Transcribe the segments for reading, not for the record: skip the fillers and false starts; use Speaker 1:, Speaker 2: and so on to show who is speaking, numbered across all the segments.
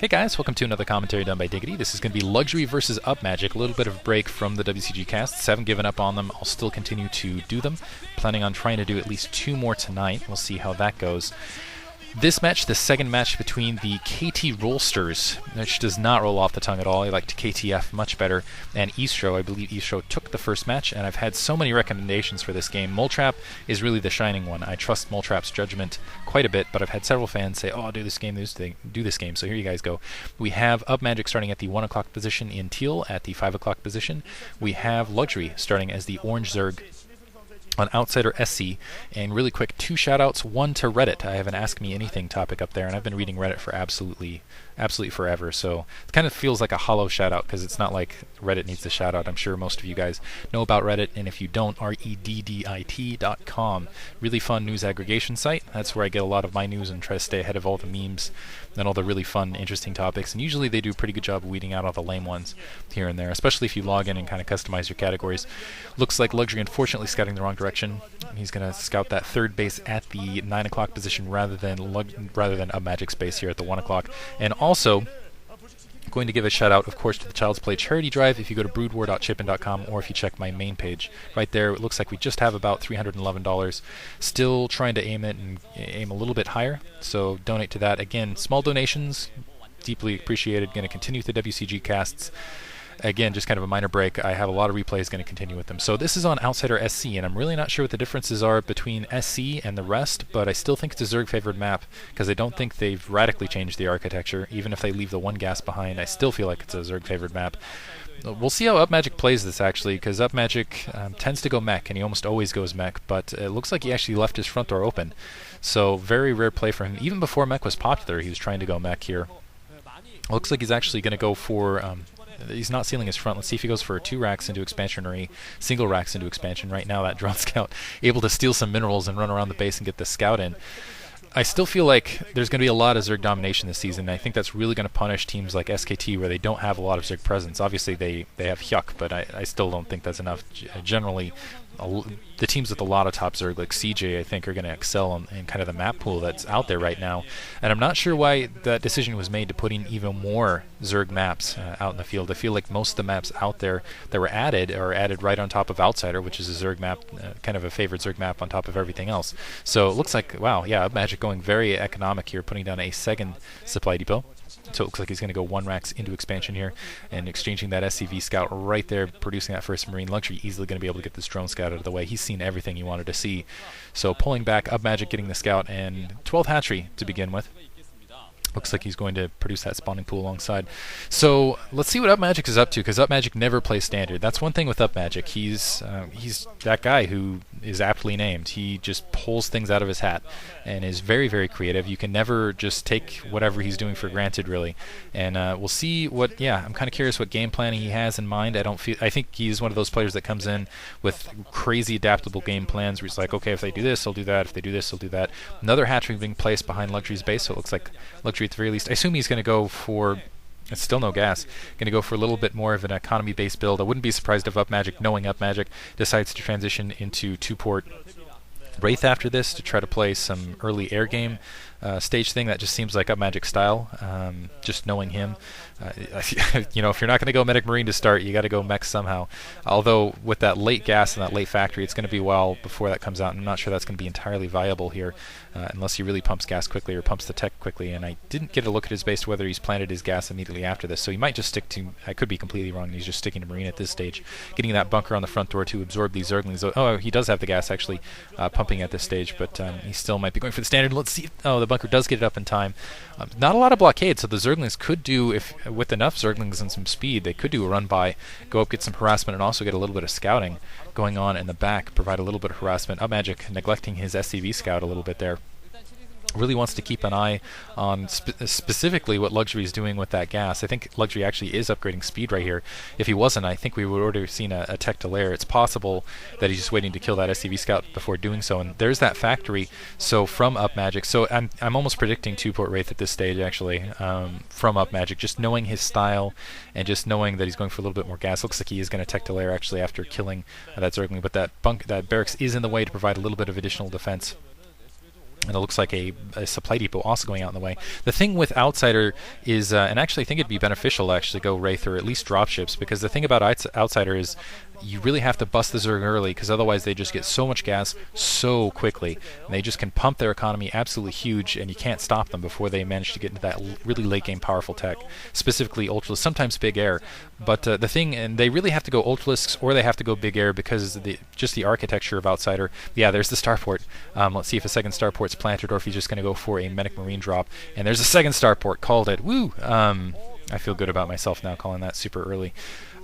Speaker 1: Hey guys, welcome to another commentary done by Diggity. This is going to be Luxury versus Upmagic. A little bit of a break from the WCG casts. Haven't given up on them. I'll still continue to do them. Planning on trying to do at least 2 more tonight. We'll see how that goes. This match, the second match between the KT Rolsters, which does not roll off the tongue at all. I liked KTF much better, and Estro. I believe Estro took the first match, and I've had so many recommendations for this game. Moletrap is really the shining one. I trust Moletrap's judgment quite a bit, but I've had several fans say, "Oh, do this game, do this game." So here you guys go. We have Upmagic starting at the 1 o'clock position in teal, at the 5 o'clock position. We have Luxury starting as the orange zerg on Outsider SC, and really quick, 2 shoutouts, one to Reddit. I have an Ask Me Anything topic up there, and I've been reading Reddit for absolutely forever, so it kind of feels like a hollow shoutout, because it's not like Reddit needs the shoutout. I'm sure most of you guys know about Reddit, and if you don't, reddit.com. Really fun news aggregation site. That's where I get a lot of my news and try to stay ahead of all the memes and all the really fun, interesting topics, and usually they do a pretty good job of weeding out all the lame ones here and there, especially if you log in and kind of customize your categories. Looks like Luxury unfortunately scouting the wrong direction. He's going to scout that third base at the 9 o'clock position rather than Upmagic's base here at the 1 o'clock. And also, going to give a shout out, of course, to the Child's Play charity drive. If you go to broodwar.chipin.com, or if you check my main page right there, it looks like we just have about $311. Still trying to aim it and aim a little bit higher, so donate to that. Again, small donations, deeply appreciated. Going to continue with the WCG casts. Again, just kind of a minor break. I have a lot of replays going to continue with them. So this is on Outsider SC, and I'm really not sure what the differences are between SC and the rest, but I still think it's a Zerg favored map, because I don't think they've radically changed the architecture. Even if they leave the 1 gas behind, I still feel like it's a Zerg favored map. We'll see how Upmagic plays this, actually, because Upmagic tends to go mech, and he almost always goes mech, but it looks like he actually left his front door open. So very rare play for him. Even before mech was popular, he was trying to go mech here. Looks like he's actually going to go for... he's not sealing his front. Let's see if he goes for a 2 racks into expansion or a single racks into expansion. Right now, that drone scout able to steal some minerals and run around the base and get the scout in. I still feel like there's going to be a lot of Zerg domination this season, and I think that's really going to punish teams like SKT where they don't have a lot of Zerg presence. Obviously, they have Hyuk, but I still don't think that's enough. Generally, the teams with a lot of top Zerg, like CJ, I think are going to excel in kind of the map pool that's out there right now. And I'm not sure why that decision was made to put in even more Zerg maps out in the field. I feel like most of the maps out there that were added are added right on top of Outsider, which is a Zerg map, kind of a favorite Zerg map on top of everything else. So it looks like, wow, yeah, Upmagic going very economic here, putting down a second supply depot. So it looks like he's going to go 1 racks into expansion here and exchanging that SCV scout right there, producing that first Marine. Luxury easily going to be able to get this drone scout out of the way. He's seen everything he wanted to see. So pulling back, Upmagic getting the scout, and 12th hatchery to begin with. Looks like he's going to produce that spawning pool alongside. So let's see what Upmagic is up to, because Upmagic never plays standard. That's one thing with Upmagic. He's that guy who is aptly named. He just pulls things out of his hat and is very, very creative. You can never just take whatever he's doing for granted, really. And we'll see what. Yeah, I'm kind of curious what game planning he has in mind. I think he's one of those players that comes in with crazy adaptable game plans where he's like, okay, if they do this, I'll do that. If they do this, I'll do that. Another hatchery being placed behind Luxury's base, so it looks like Luxury at the very least. I assume he's going to go for, it's still no gas, going to go for a little bit more of an economy-based build. I wouldn't be surprised if Upmagic, knowing Upmagic, decides to transition into 2-port Wraith after this to try to play some early air game stage thing. That just seems like Upmagic style, just knowing him. You know, if you're not going to go Medic Marine to start, you got to go mech somehow. Although with that late gas and that late factory, it's going to be a while before that comes out, and I'm not sure that's going to be entirely viable here unless he really pumps gas quickly or pumps the tech quickly. And I didn't get a look at his base whether he's planted his gas immediately after this, so he might just stick to, I could be completely wrong, he's just sticking to Marine at this stage, getting that bunker on the front door to absorb these Zerglings. Oh, he does have the gas actually pumping at this stage, but he still might be going for the standard. Let's see. Oh, the bunker does get it up in time. Not a lot of blockade, so the Zerglings could do, if with enough Zerglings and some speed, they could do a run by, go up, get some harassment, and also get a little bit of scouting going on in the back, provide a little bit of harassment. Upmagic neglecting his SCV scout a little bit there. Really wants to keep an eye on specifically what Luxury is doing with that gas. I think Luxury actually is upgrading speed right here. If he wasn't, I think we would already have seen a tech to lair. It's possible that he's just waiting to kill that SCV scout before doing so. And there's that factory. So from Upmagic, so I'm almost predicting 2-port Wraith at this stage actually from Upmagic, just knowing his style and just knowing that he's going for a little bit more gas. Looks like he is going to tech to lair actually after killing that Zergling, but that barracks is in the way to provide a little bit of additional defense. And it looks like a supply depot also going out in the way. The thing with Outsider is, and actually I think it'd be beneficial to actually go Wraith or at least dropships, because the thing about Outsider is you really have to bust the Zerg early, because otherwise they just get so much gas so quickly. And they just can pump their economy absolutely huge, and you can't stop them before they manage to get into that really late game powerful tech, specifically Ultralisk, sometimes Big Air. But the thing, and they really have to go Ultralisks or they have to go Big Air because just the architecture of Outsider. Yeah, there's the starport. Let's see if a second starport's planted or if he's just going to go for a Medic Marine drop. And there's a second starport. Called it. Woo! I feel good about myself now calling that super early.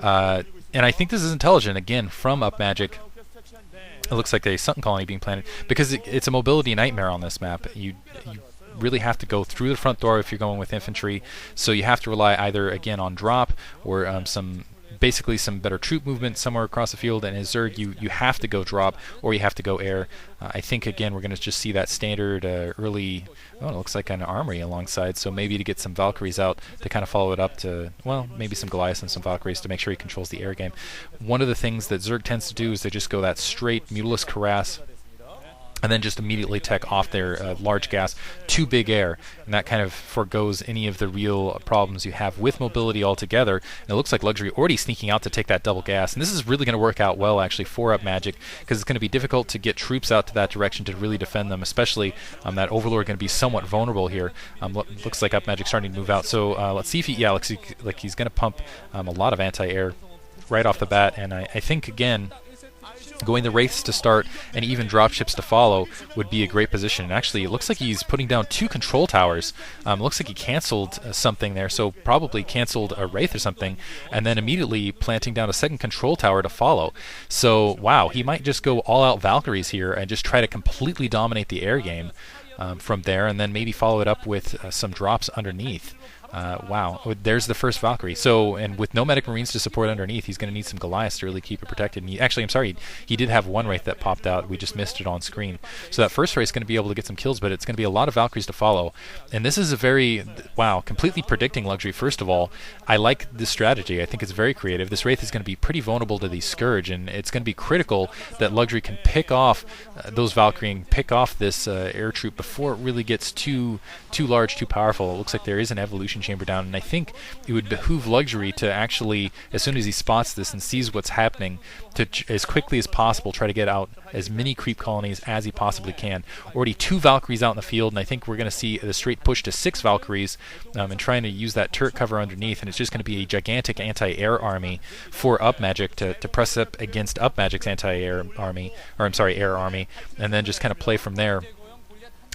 Speaker 1: And I think this is intelligent, again, from Upmagic. It looks like a Sunken Colony being planted, because it's a mobility nightmare on this map. You really have to go through the front door if you're going with infantry, so you have to rely either, again, on drop or basically some better troop movement somewhere across the field, and as Zerg you have to go drop or you have to go air. I think again we're going to just see that standard early, it looks like an armory alongside, so maybe to get some Valkyries out to kind of follow it up to, well, maybe some Goliaths and some Valkyries to make sure he controls the air game. One of the things that Zerg tends to do is they just go that straight Mutalisk harass and then just immediately tech off their large gas to Big Air, and that kind of forgoes any of the real problems you have with mobility altogether. And it looks like Luxury already sneaking out to take that double gas, and this is really going to work out well actually for Upmagic, because it's going to be difficult to get troops out to that direction to really defend them, especially that Overlord going to be somewhat vulnerable here. Looks like Upmagic starting to move out, so let's see if he, yeah, looks like he's going to pump a lot of anti-air right off the bat, and I think again going the Wraiths to start and even dropships to follow would be a great position. And actually, it looks like he's putting down 2 control towers. Looks like he canceled something there, so probably canceled a Wraith or something, and then immediately planting down a second control tower to follow. So, wow, he might just go all-out Valkyries here and just try to completely dominate the air game from there, and then maybe follow it up with some drops underneath. Wow, there's the first Valkyrie. So, and with no Medic Marines to support underneath, he's going to need some Goliaths to really keep it protected. And actually, I'm sorry, he did have one Wraith that popped out. We just missed it on screen. So that first Wraith's going to be able to get some kills, but it's going to be a lot of Valkyries to follow. And this is a very, wow, completely predicting Luxury. First of all, I like this strategy. I think it's very creative. This Wraith is going to be pretty vulnerable to the Scourge, and it's going to be critical that Luxury can pick off those Valkyrie and pick off this air troop before it really gets too large, too powerful. It looks like there is an evolution chamber down, and I think it would behoove Luxury to actually, as soon as he spots this and sees what's happening, to as quickly as possible try to get out as many creep colonies as he possibly can. Already 2 Valkyries out in the field, and I think we're going to see the straight push to 6 Valkyries and trying to use that turret cover underneath, and it's just going to be a gigantic anti-air army for Upmagic to press up against Upmagic's anti-air army, or I'm sorry, air army, and then just kind of play from there.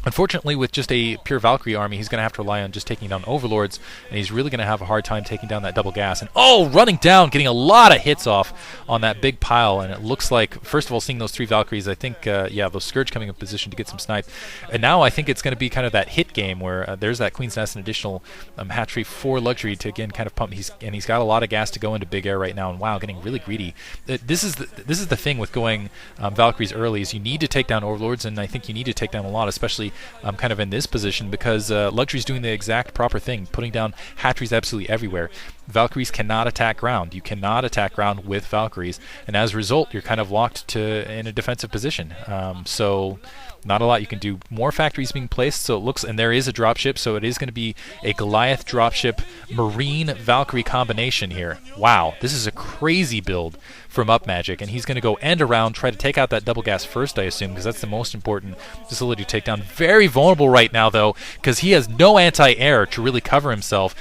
Speaker 1: Unfortunately, with just a pure Valkyrie army, he's going to have to rely on just taking down Overlords, and he's really going to have a hard time taking down that double gas. And running down, getting a lot of hits off on that big pile, and it looks like, first of all, seeing those 3 Valkyries, I think, yeah, those Scourge coming in position to get some snipes. And now I think it's going to be kind of that hit game where there's that Queen's Nest and additional hatchery for Luxury to, again, kind of pump. He's got a lot of gas to go into Big Air right now, and wow, getting really greedy. This is the thing with going Valkyries early, is you need to take down Overlords, and I think you need to take down a lot, especially kind of in this position, because Luxury's doing the exact proper thing, putting down hatcheries absolutely everywhere. Valkyries cannot attack ground. You cannot attack ground with Valkyries, and as a result, you're kind of locked in a defensive position. So not a lot you can do. More factories being placed, so it looks, and there is a dropship, so it is going to be a Goliath dropship Marine Valkyrie combination here. Wow, this is a crazy build from Upmagic, and he's going to go end around, try to take out that double gas first, I assume, because that's the most important facility to take down. Very vulnerable right now, though, because he has no anti-air to really cover himself.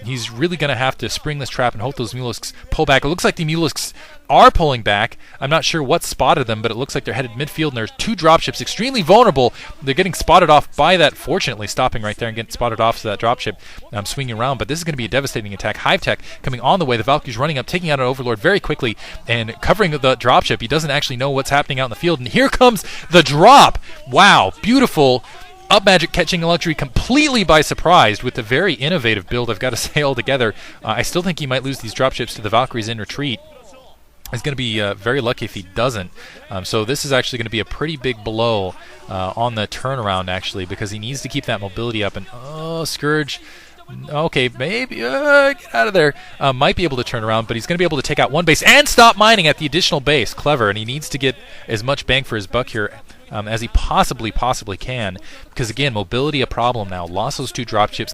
Speaker 1: He's really going to have to spring this trap and hope those Mulisks pull back. It looks like the Mulisks are pulling back. I'm not sure what spotted them, but it looks like they're headed midfield, and there's 2 dropships, extremely vulnerable. They're getting spotted off by that, fortunately, stopping right there and getting spotted off to that dropship, swinging around. But this is going to be a devastating attack. Hive Tech coming on the way. The Valkyrie's running up, taking out an Overlord very quickly, and covering the dropship. He doesn't actually know what's happening out in the field, and here comes the drop. Wow, beautiful. Upmagic catching Luxury completely by surprise with a very innovative build, I've got to say, altogether. I still think he might lose these dropships to the Valkyries in retreat. He's going to be very lucky if he doesn't. So this is actually going to be a pretty big blow on the turnaround, actually, because he needs to keep that mobility up. And, Scourge, okay, maybe, get out of there. Might be able to turn around, but he's going to be able to take out one base and stop mining at the additional base. Clever, and he needs to get as much bang for his buck here as he possibly can, because again, mobility a problem now. Lost those 2 dropships.